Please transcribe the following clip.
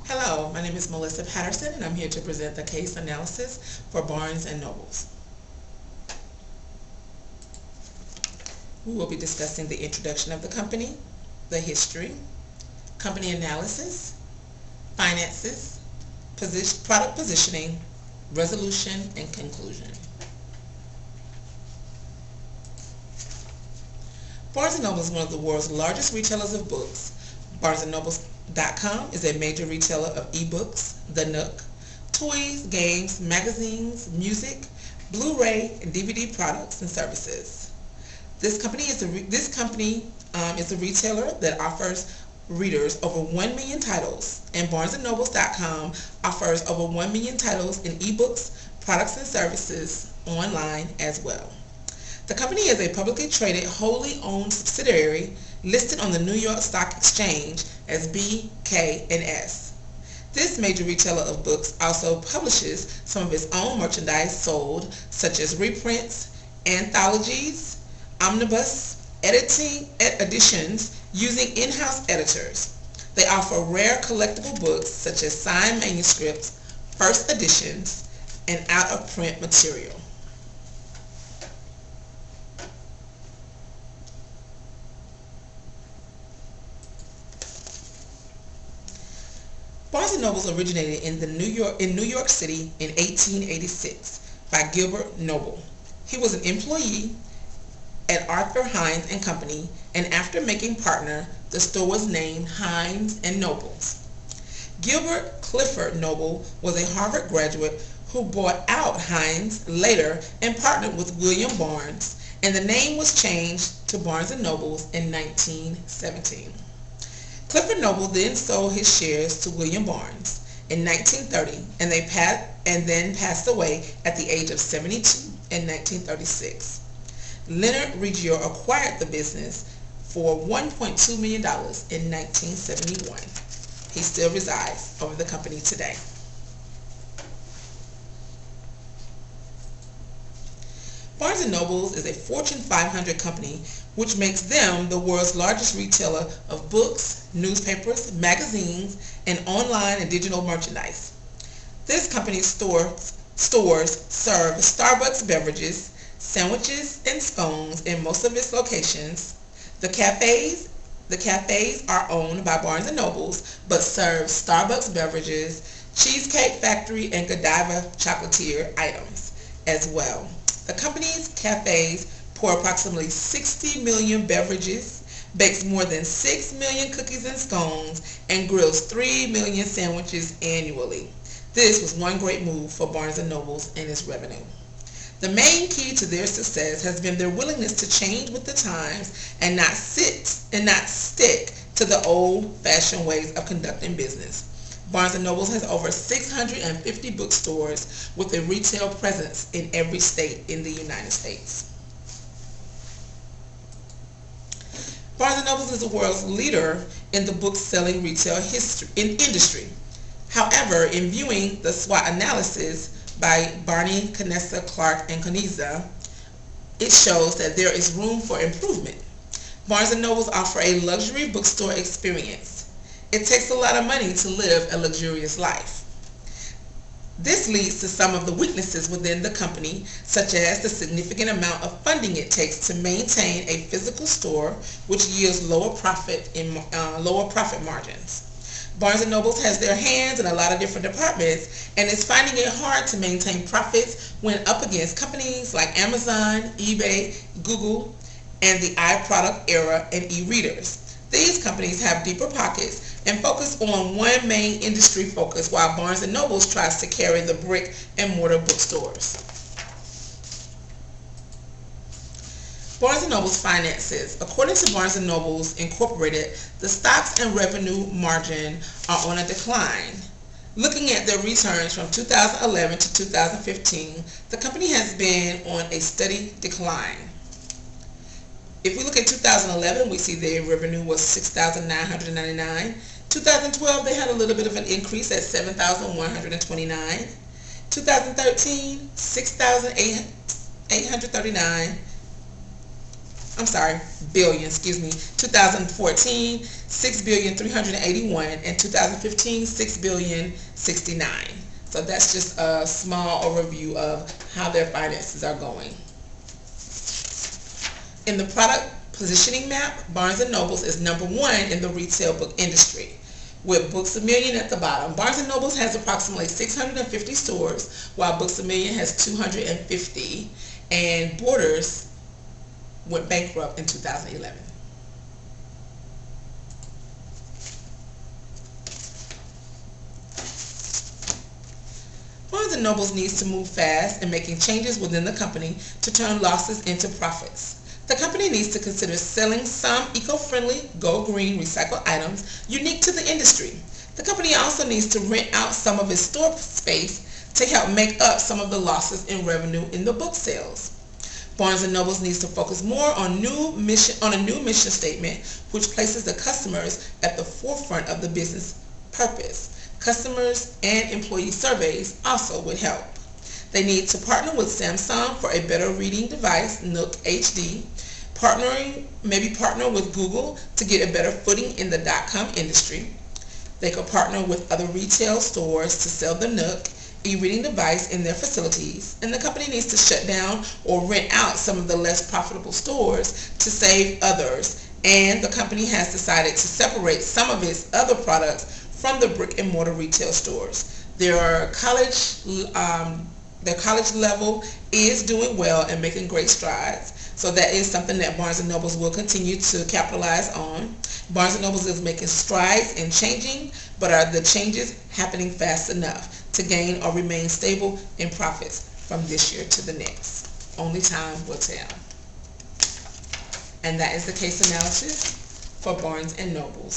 Hello, my name is Melissa Patterson and I'm here to present the case analysis for Barnes& Nobles. We will be discussing the introduction of the company, the history, company analysis, finances, product positioning, resolution, and conclusion. Barnes & Noble is one of the world's largest retailers of books. BarnesandNobles.com is a major retailer of ebooks, The Nook, toys, games, magazines, music, Blu-ray, and DVD products and services. This company is a retailer that offers readers over 1 million titles, and BarnesandNobles.com offers over 1 million titles in ebooks, products, and services online as well. The company is a publicly traded, wholly owned subsidiary listed on the New York Stock Exchange as BK&S. This major retailer of books also publishes some of its own merchandise sold, such as reprints, anthologies, omnibus, editions using in-house editors. They offer rare collectible books such as signed manuscripts, first editions, and out-of-print material. Barnes & Noble originated in New York City in 1886 by Gilbert Noble. He was an employee at Arthur Hines and Company, and after making partner, the store was named Hines and Nobles. Gilbert Clifford Noble was a Harvard graduate who bought out Hines later and partnered with William Barnes, and the name was changed to Barnes & Noble in 1917. Clifford Noble then sold his shares to William Barnes in 1930 and then passed away at the age of 72 in 1936. Leonard Riggio acquired the business for $1.2 million in 1971. He still resides over the company today. Barnes & Noble is a Fortune 500 company, which makes them the world's largest retailer of books, newspapers, magazines, and online and digital merchandise. This company's stores serve Starbucks beverages, sandwiches, and scones in most of its locations. The cafes are owned by Barnes & Noble, but serve Starbucks beverages, Cheesecake Factory, and Godiva chocolatier items as well. The company's cafes pour approximately 60 million beverages, bakes more than 6 million cookies and scones, and grills 3 million sandwiches annually. This was one great move for Barnes & Noble and its revenue. The main key to their success has been their willingness to change with the times and not stick to the old-fashioned ways of conducting business. Barnes & Noble has over 650 bookstores with a retail presence in every state in the United States. Barnes & Noble is the world's leader in the book-selling retail industry. However, in viewing the SWOT analysis by Barney, Canessa, Clark, and Coniza, it shows that there is room for improvement. Barnes & Noble offer a luxury bookstore experience. It takes a lot of money to live a luxurious life. This leads to some of the weaknesses within the company, such as the significant amount of funding it takes to maintain a physical store, which yields lower profit margins. Barnes & Noble has their hands in a lot of different departments and is finding it hard to maintain profits when up against companies like Amazon, eBay, Google, and the iProduct era and e-readers. These companies have deeper pockets and focus on one main industry focus, while Barnes & Noble tries to carry the brick and mortar bookstores. Barnes & Noble's finances. According to Barnes & Noble Incorporated, the stocks and revenue margin are on a decline. Looking at their returns from 2011 to 2015, the company has been on a steady decline. If we look at 2011, we see their revenue was $6,999. 2012, they had a little bit of an increase at $7,129. 2013, $6,839. I'm sorry, billion, excuse me. 2014, 6,381,000,000, and 2015, 6,069,000,000. So that's just a small overview of how their finances are going. In the product positioning map, Barnes & Noble is number one in the retail book industry, with Books A Million at the bottom. Barnes & Noble has approximately 650 stores, while Books A Million has 250, and Borders went bankrupt in 2011. Barnes & Noble needs to move fast in making changes within the company to turn losses into profits. The company needs to consider selling some eco-friendly, go green recycled items unique to the industry. The company also needs to rent out some of its store space to help make up some of the losses in revenue in the book sales. Barnes & Noble needs to focus more on a new mission statement, which places the customers at the forefront of the business purpose. Customers and employee surveys also would help. They need to partner with Samsung for a better reading device, Nook HD. Maybe partner with Google to get a better footing in the .com industry. They could partner with other retail stores to sell the Nook e-reading device in their facilities, and the company needs to shut down or rent out some of the less profitable stores to save others, and the company has decided to separate some of its other products from the brick and mortar retail stores. Their college level is doing well and making great strides, so that is something that Barnes & Noble will continue to capitalize on. Barnes & Noble is making strides in changing, but are the changes happening fast enough to gain or remain stable in profits from this year to the next? Only time will tell. And that is the case analysis for Barnes & Noble.